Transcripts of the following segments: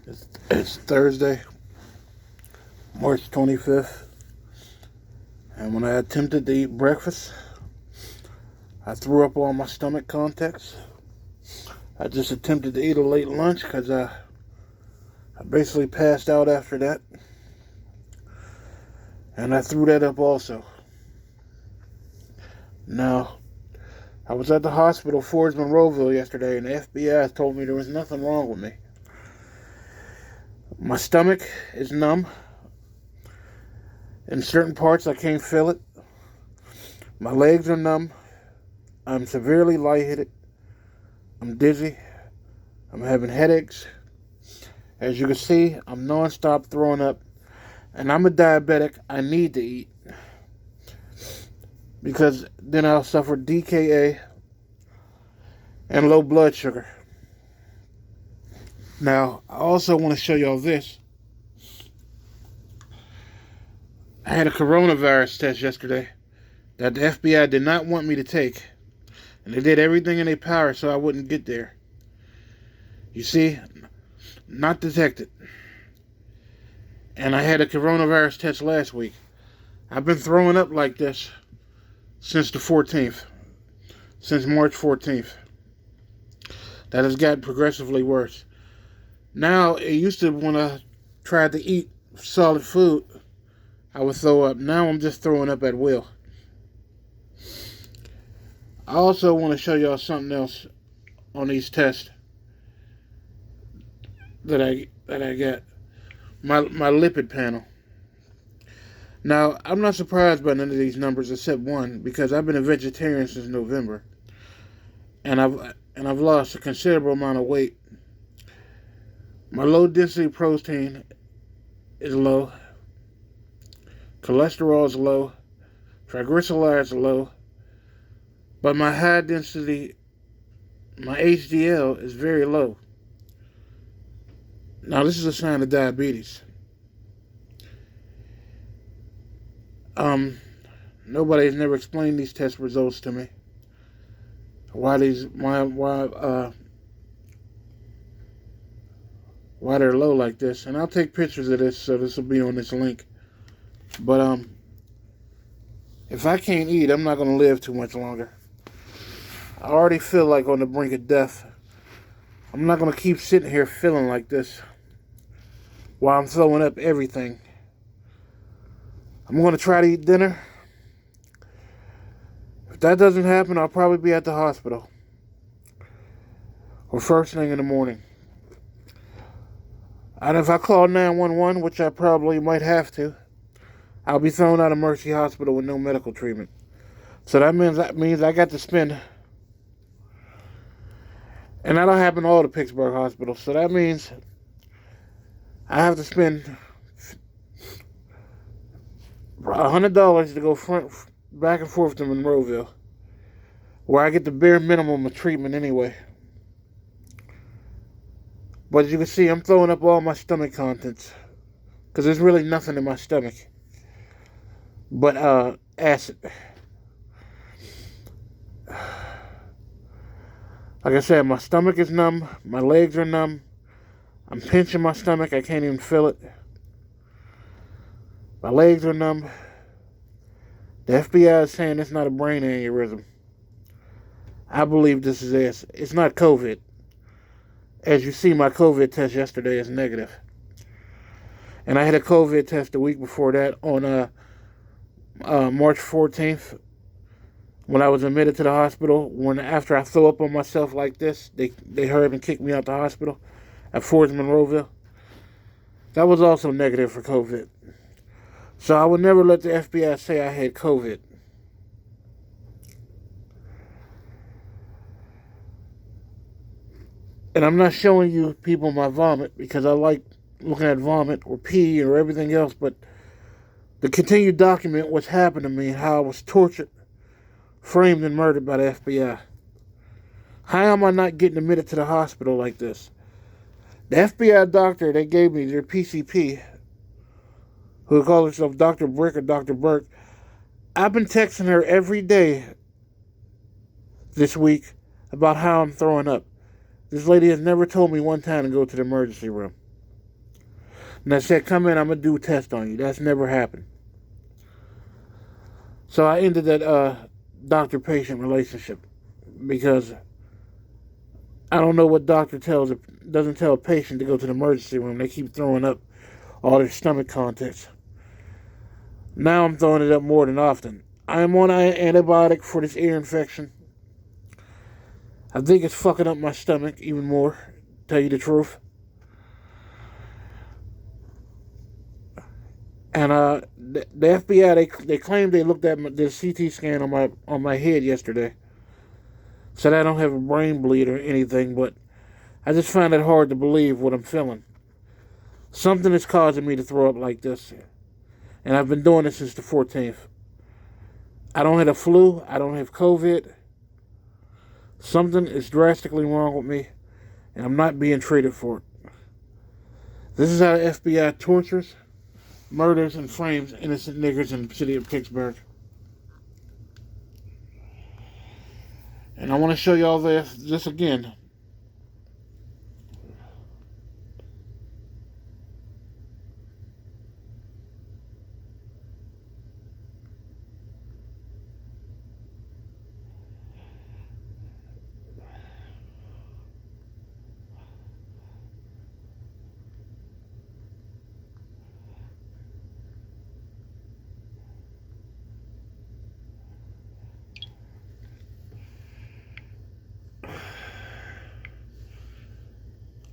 It's Thursday, March 25th, and when I attempted to eat breakfast, I threw up all my stomach contents. I just attempted to eat a late lunch because I basically passed out after that, and I threw that up also. Now, I was at the hospital, Fords Monroeville, yesterday, and the FBI told me there was nothing wrong with me. My stomach is numb. In certain parts, I can't feel it. My legs are numb. I'm severely lightheaded. I'm dizzy. I'm having headaches. As you can see, I'm non-stop throwing up. And I'm a diabetic. I need to eat, because then I'll suffer DKA and low blood sugar. Now, I also want to show y'all this. I had a coronavirus test yesterday that the FBI did not want me to take. And they did everything in their power so I wouldn't get there. You see, not detected. And I had a coronavirus test last week. I've been throwing up like this since the 14th. Since March 14th. That has gotten progressively worse. Now, it used to, when I tried to eat solid food, I would throw up. Now I'm just throwing up at will. I also want to show y'all something else on these tests that I got. My lipid panel. Now, I'm not surprised by none of these numbers except one, because I've been a vegetarian since November, and I've lost a considerable amount of weight. My low density protein is low. Cholesterol is low. Triglycerides are low. But my high density, my HDL is very low. Now, this is a sign of diabetes. Nobody has never explained these test results to me. Why they're low like this. And I'll take pictures of this, so this will be on this link. But if I can't eat, I'm not going to live too much longer. I already feel like on the brink of death. I'm not going to keep sitting here feeling like this while I'm throwing up everything. I'm going to try to eat dinner. If that doesn't happen, I'll probably be at the hospital, or first thing in the morning. And if I call 911, which I probably might have to, I'll be thrown out of Mercy Hospital with no medical treatment. So that means I got to spend, and that'll happen to all the Pittsburgh hospitals. So that means I have to spend $100 to go back and forth to Monroeville, where I get the bare minimum of treatment anyway. But as you can see, I'm throwing up all my stomach contents, because there's really nothing in my stomach but acid. Like I said, my stomach is numb, my legs are numb, I'm pinching my stomach, I can't even feel it. My legs are numb. The FBI is saying it's not a brain aneurysm. I believe this is it. It's not COVID. As you see, my COVID test yesterday is negative. And I had a COVID test the week before that on March 14th, when I was admitted to the hospital. After I threw up on myself like this, they hurried and kicked me out the hospital at Fords Monroeville. That was also negative for COVID. So I would never let the FBI say I had COVID. And I'm not showing you people my vomit because I like looking at vomit or pee or everything else, but to continue to document what's happened to me and how I was tortured, framed, and murdered by the FBI. How am I not getting admitted to the hospital like this? The FBI doctor that gave me their PCP, who calls herself Dr. Brick or Dr. Burke, I've been texting her every day this week about how I'm throwing up. This lady has never told me one time to go to the emergency room. And I said, come in, I'm going to do a test on you. That's never happened. So I ended that doctor-patient relationship because I don't know what doctor doesn't tell a patient to go to the emergency room. They keep throwing up all their stomach contents. Now I'm throwing it up more than often. I am on an antibiotic for this ear infection. I think it's fucking up my stomach even more, to tell you the truth. And the FBI, they claimed they looked at the CT scan on my head yesterday. Said I don't have a brain bleed or anything, but I just find it hard to believe what I'm feeling. Something is causing me to throw up like this. And I've been doing this since the 14th. I don't have a flu. I don't have COVID. Something is drastically wrong with me, and I'm not being treated for it. This is how the FBI tortures, murders, and frames innocent niggers in the city of Pittsburgh. And I want to show y'all this again.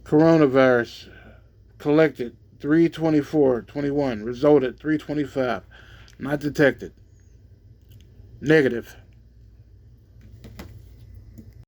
Coronavirus collected 3/24/21, resulted 3/25, not detected. Negative.